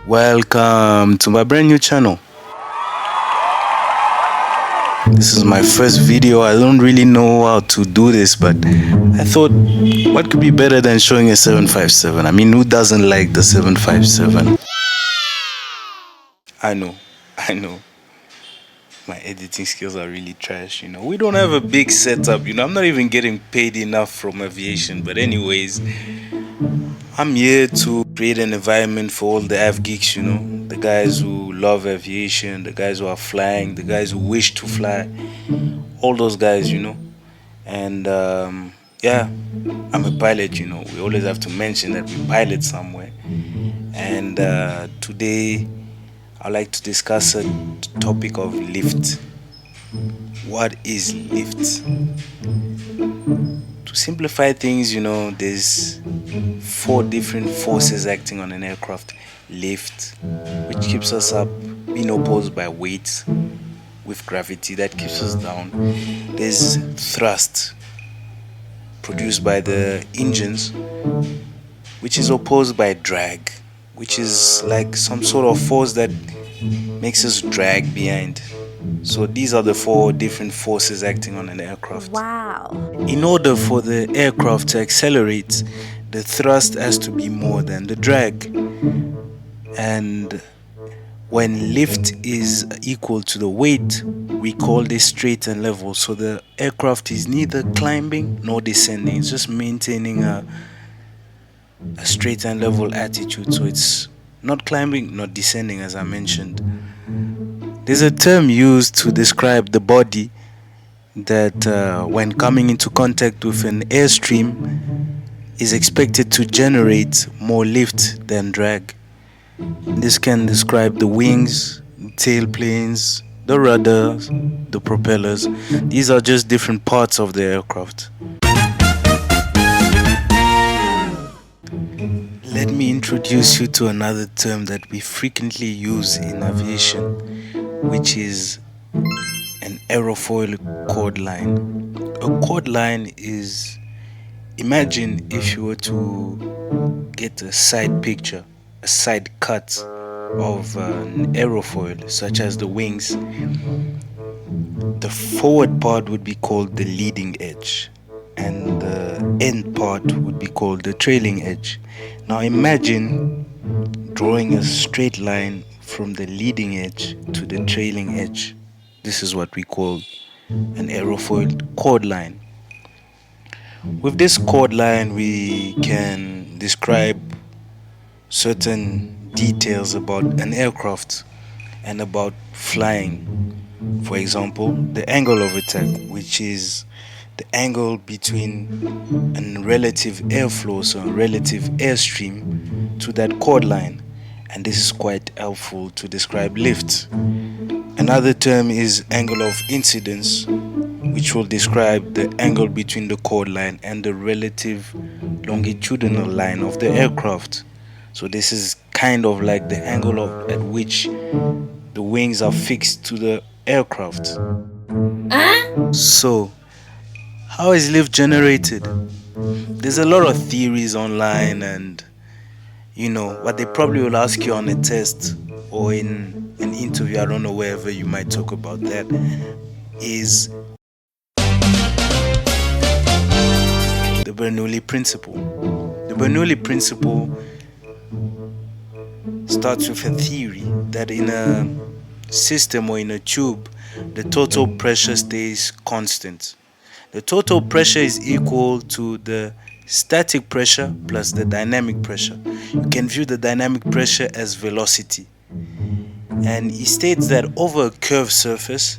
Welcome to my brand new channel. This is my first video. I don't really know how to do this, but I thought what could be better than showing a 757? I mean, who doesn't like the 757? I know. My editing skills are really trash, We don't have a big setup, I'm not even getting paid enough from aviation. But anyways, I'm here to create an environment for all the av geeks, the guys who love aviation, the guys who are flying, the guys who wish to fly, all those guys, And yeah, I'm a pilot, We always have to mention that we pilot somewhere. And today, I'd like to discuss a topic of lift. What is lift? To simplify things, there's 4 different forces acting on an aircraft. Lift, which keeps us up, being opposed by weight, with gravity that keeps us down. There's thrust, produced by the engines, which is opposed by drag, which is like some sort of force that makes us drag behind. So these are the 4 different forces acting on an aircraft. Wow. In order for the aircraft to accelerate, the thrust has to be more than the drag. And when lift is equal to the weight, we call this straight and level. So the aircraft is neither climbing nor descending. It's just maintaining a straight and level attitude. So it's not climbing, not descending, as I mentioned. There's a term used to describe the body that when coming into contact with an airstream is expected to generate more lift than drag. This can describe the wings, tailplanes, the rudder, the propellers. These are just different parts of the aircraft. Let me introduce you to another term that we frequently use in aviation, which is an aerofoil chord line. A chord line is, imagine if you were to get a side picture, a side cut of an aerofoil, such as the wings. The forward part would be called the leading edge, and the end part would be called the trailing edge. Now imagine drawing a straight line from the leading edge to the trailing edge. This is what we call an aerofoil chord line. With this chord line, we can describe certain details about an aircraft and about flying. For example, the angle of attack, which is the angle between a relative airflow, so a relative airstream, to that chord line. And this is quite helpful to describe lift. Another term is angle of incidence, which will describe the angle between the chord line and the relative longitudinal line of the aircraft. So this is kind of like the angle at which the wings are fixed to the aircraft. So, how is lift generated? There's a lot of theories online, and what they probably will ask you on a test or in an interview, I don't know, wherever you might talk about that, is the Bernoulli principle. The Bernoulli principle starts with a theory that in a system or in a tube, the total pressure stays constant. The total pressure is equal to the static pressure plus the dynamic pressure. You can view the dynamic pressure as velocity. And he states that over a curved surface,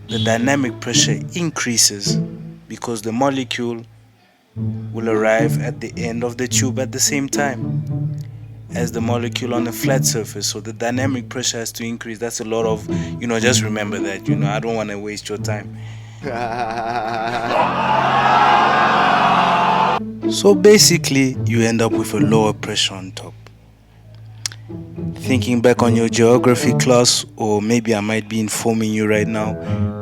the dynamic pressure increases because the molecule will arrive at the end of the tube at the same time as the molecule on a flat surface. So the dynamic pressure has to increase. That's a lot of, just remember that. I don't want to waste your time. So basically, you end up with a lower pressure on top. Thinking back on your geography class, or maybe I might be informing you right now,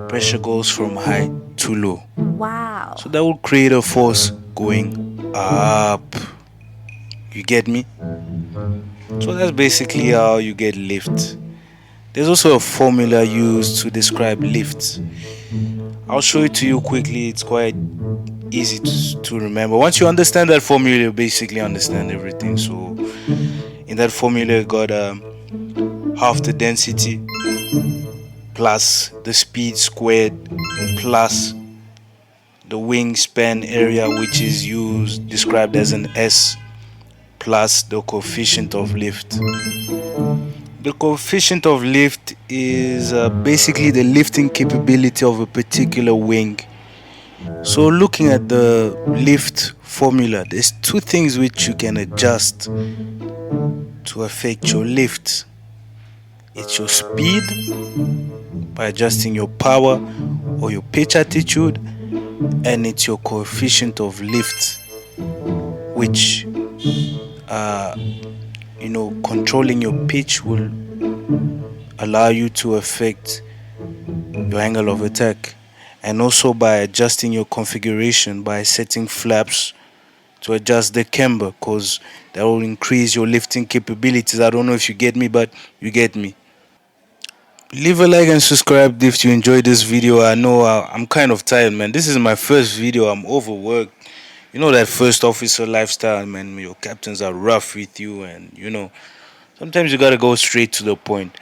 pressure goes from high to low. Wow. So that will create a force going up. You get me? So that's basically how you get lift. There's also a formula used to describe lift. I'll show it to you quickly. It's quite easy to remember. Once you understand that formula, you basically understand everything. So in that formula, you got half the density plus the speed squared plus the wingspan area, which is used described as an S, plus the coefficient of lift. The coefficient of lift is basically the lifting capability of a particular wing. So looking at the lift formula, there's two things which you can adjust to affect your lift. It's your speed by adjusting your power or your pitch attitude, and it's your coefficient of lift, which controlling your pitch will allow you to affect your angle of attack, and also by adjusting your configuration by setting flaps to adjust the camber, because that will increase your lifting capabilities. I don't know if you get me, but you get me. Leave a like and subscribe if you enjoyed this video. I know I'm kind of tired, man. This is my first video. I'm overworked. You know that first officer lifestyle, man. Your captains are rough with you, and sometimes you gotta go straight to the point.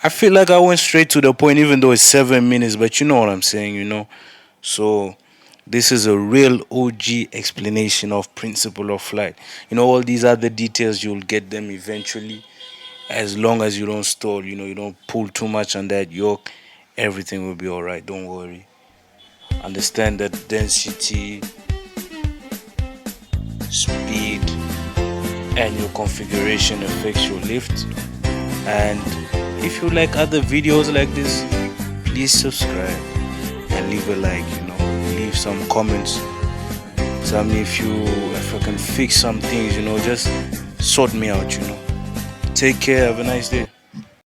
I feel like I went straight to the point, even though it's 7 minutes, but you know what I'm saying. So this is a real OG explanation of principle of flight. All these other details, you'll get them eventually, as long as you don't stall. You don't pull too much on that yoke. Everything will be all right. Don't worry. Understand that density, speed, and your configuration affects your lift. And if you like other videos like this, please subscribe and leave a like. Leave some comments. Tell me if I can fix some things. Just sort me out. Take care. Have a nice day.